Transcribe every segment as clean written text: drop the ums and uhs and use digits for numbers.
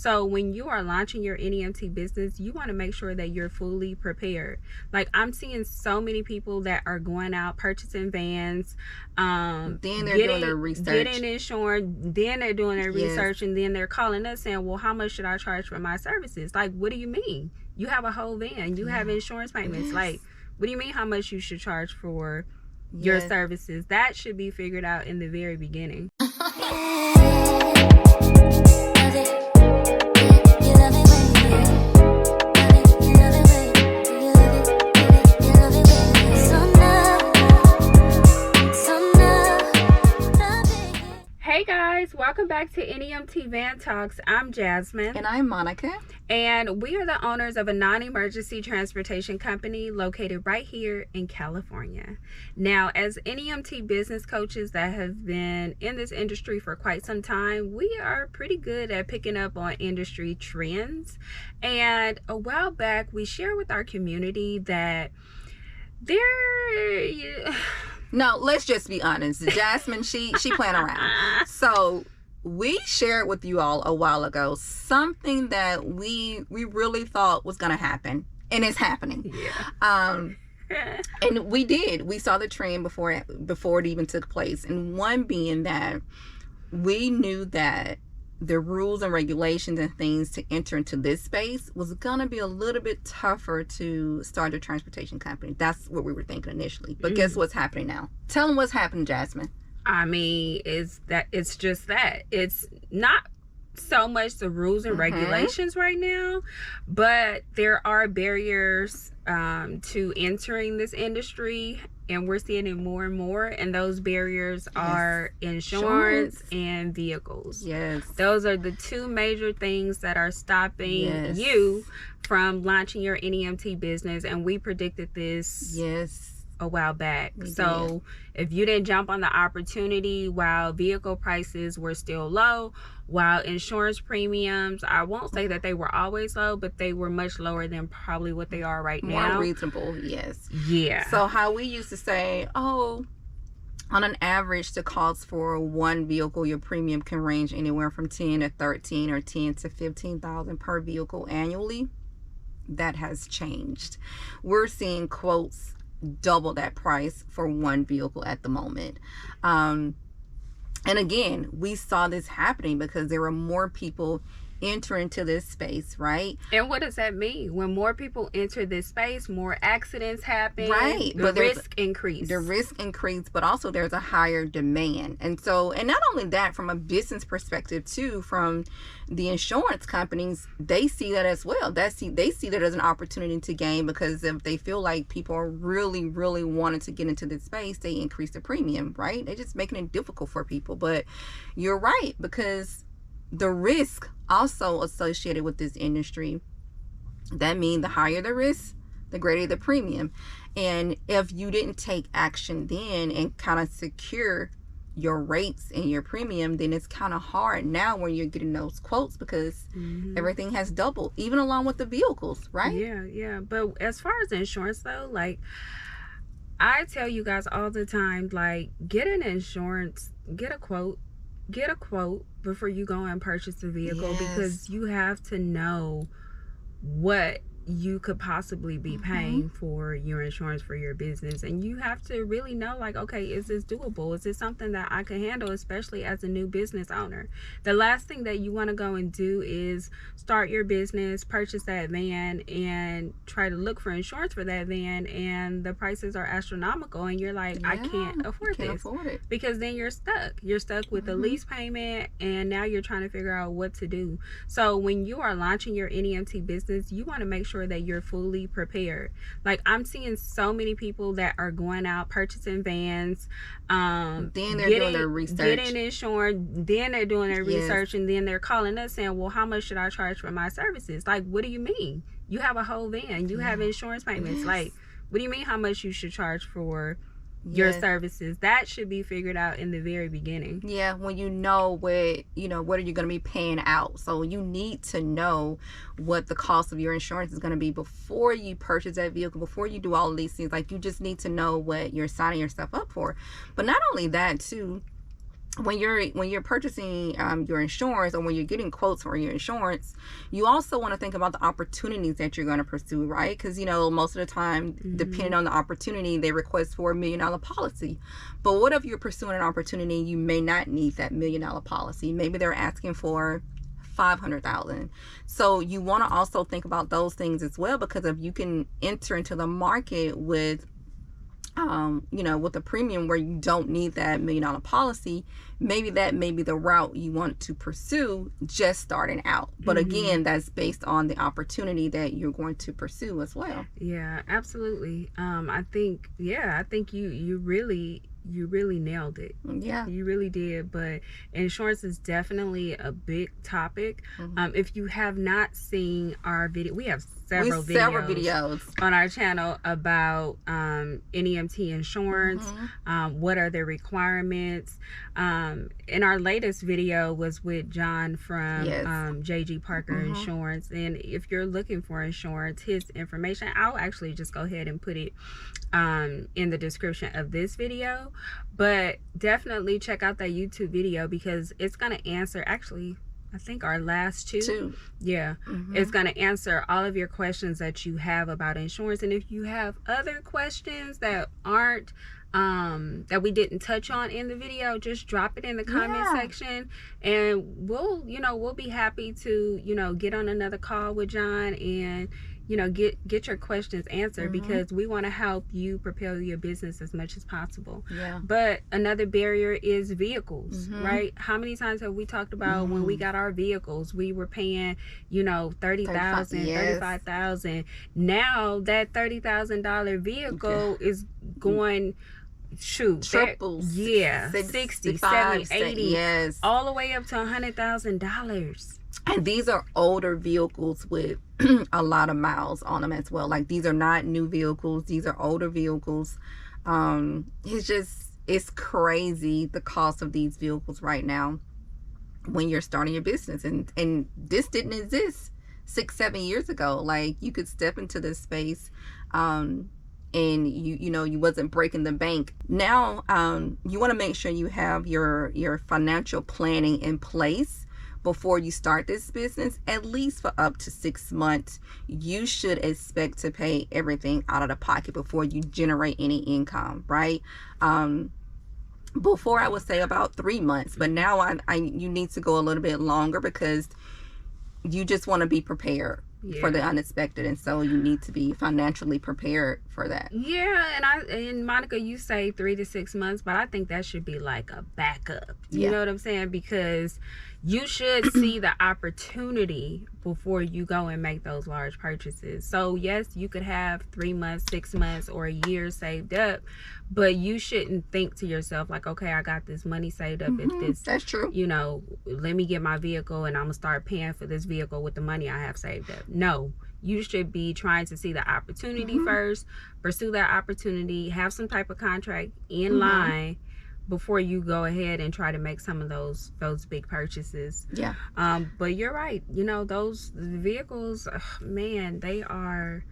So when you are launching your NEMT business, you want to make sure that you're fully prepared. Like, I'm seeing so many people that are going out purchasing vans, then they're doing their research, getting insurance, then they're doing their research, and then they're calling us saying, well, how much should I charge for my services? Like, what do you mean? You have a whole van, you have insurance payments. Like, what do you mean how much you should charge for your services? That should be figured out in the very beginning. Hey guys, welcome back to NEMT Van Talks. I'm Jasmine. And I'm Monica. And we are the owners of a non-emergency transportation company located right here in California. Now, as NEMT business coaches that have been in this industry for quite some time, we are pretty good at picking up on industry trends. And a while back, we shared with our community that No, let's just be honest. Jasmine, she playing around. So we shared with you all a while ago something that we really thought was gonna happen, and it's happening. And we did. We saw the trend before it even took place. And one being that we knew that the rules and regulations and things to enter into this space was gonna be a little bit tougher to start a transportation company. That's what we were thinking initially. But guess what's happening now? Tell them what's happening, Jasmine. I mean, it's just that. It's not so much the rules and regulations right now, but there are barriers to entering this industry, and we're seeing it more and more. And those barriers are insurance and vehicles. Those are the two major things that are stopping you from launching your NEMT business. And we predicted this a while back. So if you didn't jump on the opportunity while vehicle prices were still low, while insurance premiums, I won't say that they were always low, but they were much lower than probably what they are right now. More reasonable, So how we used to say, on an average, the cost for one vehicle, your premium can range anywhere from 10 to 13 or 10 to 15,000 per vehicle annually. That has changed. We're seeing quotes double that price for one vehicle at the moment. And again, we saw this happening because there were more people enter into this space, right? And what does that mean? When more people enter this space, more accidents happen, right? The risk increase. The risk increase, but also there's a higher demand. And so, and not only that, from a business perspective too, from the insurance companies, they see that as well. They see that as an opportunity to gain, because if they feel like people are really wanting to get into this space, they increase the premium, right? They're just making it difficult for people. But you're right, because the risk also associated with this industry, that means the higher the risk, the greater the premium. And if you didn't take action then and kind of secure your rates and your premium, then it's kind of hard now when you're getting those quotes, because everything has doubled, even along with the vehicles, right? Yeah. But as far as insurance though, like, I tell you guys all the time, like, get an insurance, get a quote before you go and purchase a vehicle, because you have to know what you could possibly be paying for your insurance for your business. And you have to really know, like, okay, is this doable? Is this something that I can handle, especially as a new business owner? The last thing that you want to go and do is start your business, purchase that van, and try to look for insurance for that van, and the prices are astronomical, and you're like, I can't afford it. Because then you're stuck with the lease payment, and now you're trying to figure out what to do. So when you are launching your NEMT business, you want to make sure that you're fully prepared. Like, I'm seeing so many people that are going out purchasing vans, then they're doing their research, getting insurance, then they're doing their research, and then they're calling us saying, well, how much should I charge for my services? Like, what do you mean? You have a whole van, you have insurance payments. Like, what do you mean how much you should charge for your services? That should be figured out in the very beginning. When you know what are you going to be paying out. So you need to know what the cost of your insurance is going to be before you purchase that vehicle, before you do all of these things. Like, you just need to know what you're signing yourself up for. But not only that too, when you're purchasing your insurance, or when you're getting quotes for your insurance, you also want to think about the opportunities that you're going to pursue, right? Because most of the time, depending on the opportunity, they request for $1 million policy. But what if you're pursuing an opportunity, you may not need that $1 million policy? Maybe they're asking for 500,000. So you want to also think about those things as well, because if you can enter into the market with with a premium where you don't need that $1 million policy, maybe that may be the route you want to pursue just starting out. But again, that's based on the opportunity that you're going to pursue as well. Yeah, absolutely. I think you really nailed it. Yeah, you really did. But insurance is definitely a big topic. If you have not seen our video, we have several videos on our channel about NEMT insurance. What are the requirements? And our latest video was with John from JG Parker Insurance. And if you're looking for insurance, his information, I'll actually just go ahead and put it in the description of this video. But definitely check out that YouTube video, because it's going to answer, actually, I think our last two. Yeah. It's going to answer all of your questions that you have about insurance. And if you have other questions that aren't that we didn't touch on in the video, just drop it in the comment section, and we'll be happy to get on another call with John and get your questions answered, because we want to help you propel your business as much as possible. But another barrier is vehicles, right? How many times have we talked about when we got our vehicles, we were paying $30,000, $35,000. Now that $30,000 vehicle is going triples, 60, 70, 80, all the way up to $100,000. And these are older vehicles with a lot of miles on them as well. Like, these are not new vehicles, these are older vehicles. It's crazy, the cost of these vehicles right now when you're starting your business. And this didn't exist 6-7 years ago. Like, you could step into this space and you wasn't breaking the bank. Now you want to make sure you have your financial planning in place before you start this business. At least for up to 6 months, you should expect to pay everything out of the pocket before you generate any income, right? Before, I would say about 3 months, but now you need to go a little bit longer, because you just want to be prepared for the unexpected, and so you need to be financially prepared for that. And Monica, you say 3 to 6 months, but I think that should be like a backup. You know what I'm saying? Because you should see the opportunity before you go and make those large purchases. So yes, you could have 3 months, 6 months, or a year saved up, but you shouldn't think to yourself like, okay, I got this money saved up. If this, that's true. Let me get my vehicle and I'm gonna start paying for this vehicle with the money I have saved up. No, you should be trying to see the opportunity first, pursue that opportunity, have some type of contract in line before you go ahead and try to make some of those big purchases. But you're right, those vehicles, man, they are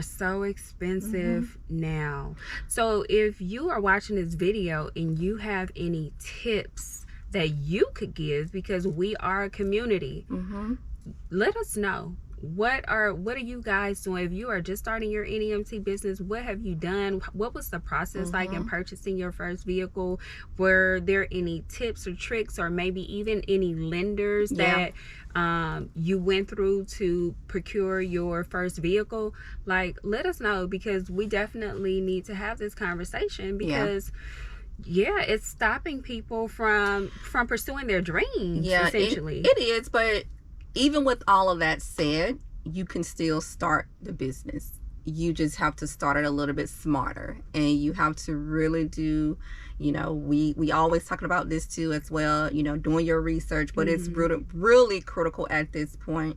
so expensive now. So if you are watching this video and you have any tips that you could give, because we are a community, let us know. What are you guys doing? If you are just starting your NEMT business, what have you done? What was the process like in purchasing your first vehicle? Were there any tips or tricks, or maybe even any lenders that you went through to procure your first vehicle? Like, let us know, because we definitely need to have this conversation, because it's stopping people from pursuing their dreams, essentially. It is, but even with all of that said, you can still start the business. You just have to start it a little bit smarter, and you have to really do, we always talking about this too as well, doing your research, but it's really, really critical at this point,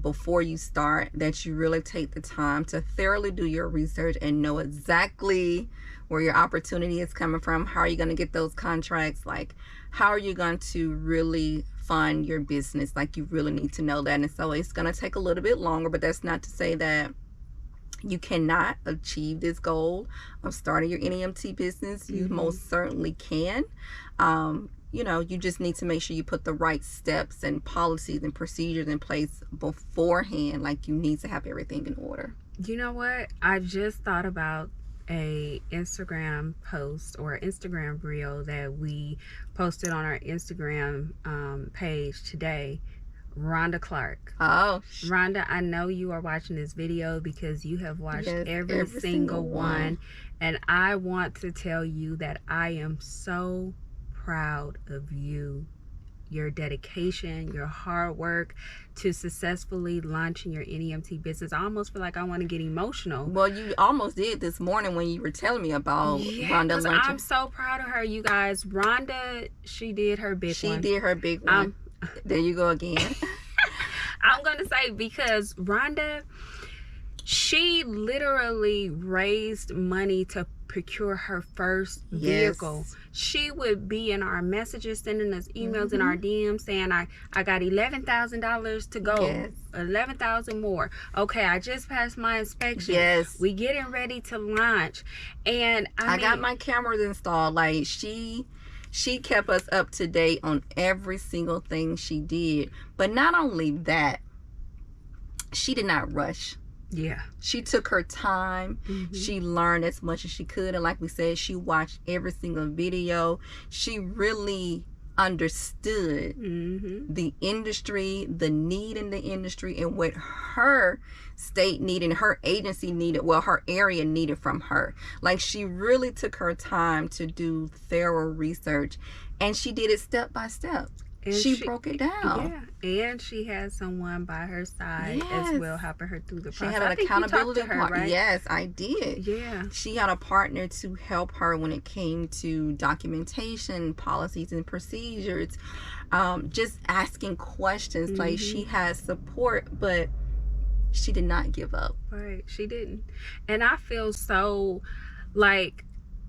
before you start, that you really take the time to thoroughly do your research and know exactly where your opportunity is coming from. How are you going to get those contracts? Like, how are you going to really fund your business? Like, you really need to know that. And so it's going to take a little bit longer, but that's not to say that You cannot achieve this goal of starting your NEMT business. You most certainly can. You just need to make sure you put the right steps and policies and procedures in place beforehand. Like, you need to have everything in order. You know what? I just thought about a Instagram post or Instagram reel that we posted on our Instagram page today. Rhonda Clark. Oh, Rhonda, I know you are watching this video because you have watched every single one. And I want to tell you that I am so proud of you, your dedication, your hard work to successfully launching your NEMT business. I almost feel like I want to get emotional. Well, you almost did this morning when you were telling me about Rhonda launching. I'm so proud of her, you guys. Rhonda, she did her big one. She did her big one. There you go again. I'm going to say, because Rhonda, she literally raised money to procure her first vehicle. She would be in our messages, sending us emails in our DMs saying, I got $11,000 to go. 11,000 more. Okay, I just passed my inspection. We getting ready to launch. And I got my cameras installed. Like, she kept us up to date on every single thing she did. But not only that, she did not rush. She took her time. She learned as much as she could. And like we said, she watched every single video. She really understood the industry, the need in the industry, and what her state needed, her agency needed, well, her area needed from her. Like, she really took her time to do thorough research, and she did it step by step. And she broke it down. And she had someone by her side as well, helping her through the process. She had an accountability partner. Right? Yes, I did. She had a partner to help her when it came to documentation, policies, and procedures. Just asking questions. Like, she had support, but she did not give up. Right, she didn't. And I feel so like,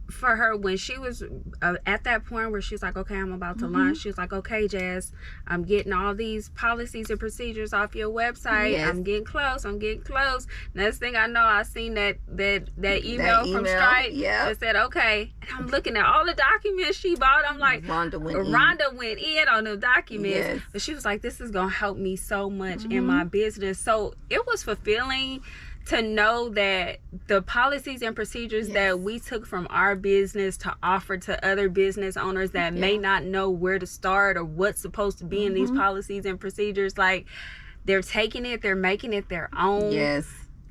for her, when she was at that point where she's like, okay, I'm about to launch, she was like, okay, Jazz, I'm getting all these policies and procedures off your website. I'm getting close. Next thing I know, I seen that email from Stripe that said, okay. And I'm looking at all the documents she bought. I'm like, Rhonda went in on the documents. But she was like, this is gonna help me so much in my business. So it was fulfilling to know that the policies and procedures that we took from our business to offer to other business owners that may not know where to start or what's supposed to be in these policies and procedures, like, they're taking it, they're making it their own,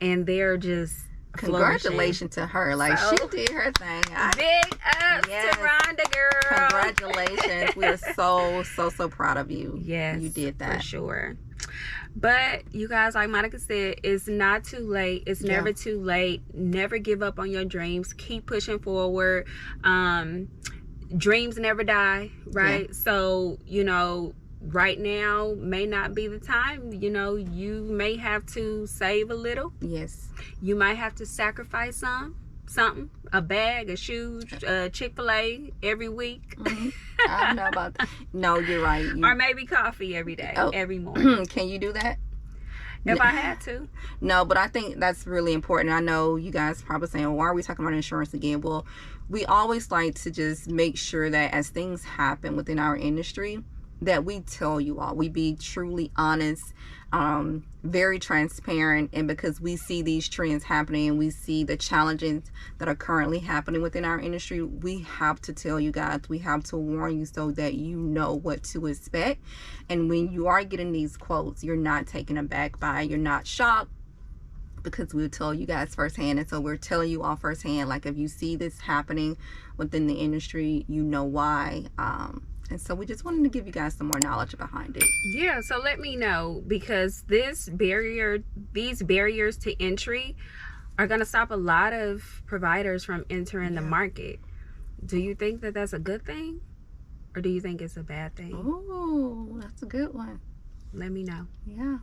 and they're just congratulations to her. Like, so, she did her thing. Big ups to Rhonda, girl. Congratulations. We are so proud of you. You did that. For sure. But you guys, like Monica said, it's not too late. It's never too late. Never give up on your dreams. Keep pushing forward. Dreams never die, right? So, right now may not be the time. You may have to save a little. You might have to sacrifice something, a bag of shoes, Chick-fil-A every week. I don't know about that. No, you're right. Or maybe coffee every day, every morning. Can you do that? If I had to. No, but I think that's really important. I know you guys probably saying, well, why are we talking about insurance again? Well, we always like to just make sure that as things happen within our industry, that we tell you all. We be truly honest, very transparent, and because we see these trends happening and we see the challenges that are currently happening within our industry, we have to tell you guys, we have to warn you so that you know what to expect. And when you are getting these quotes, you're not taken aback by it, you're not shocked, because we'll tell you guys firsthand. And so we're telling you all firsthand, like, if you see this happening within the industry, you know why. And so we just wanted to give you guys some more knowledge behind it. Yeah, so let me know, because these barriers to entry are going to stop a lot of providers from entering the market. Do you think that that's a good thing? Or do you think it's a bad thing? Oh, that's a good one. Let me know. Yeah.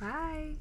Bye.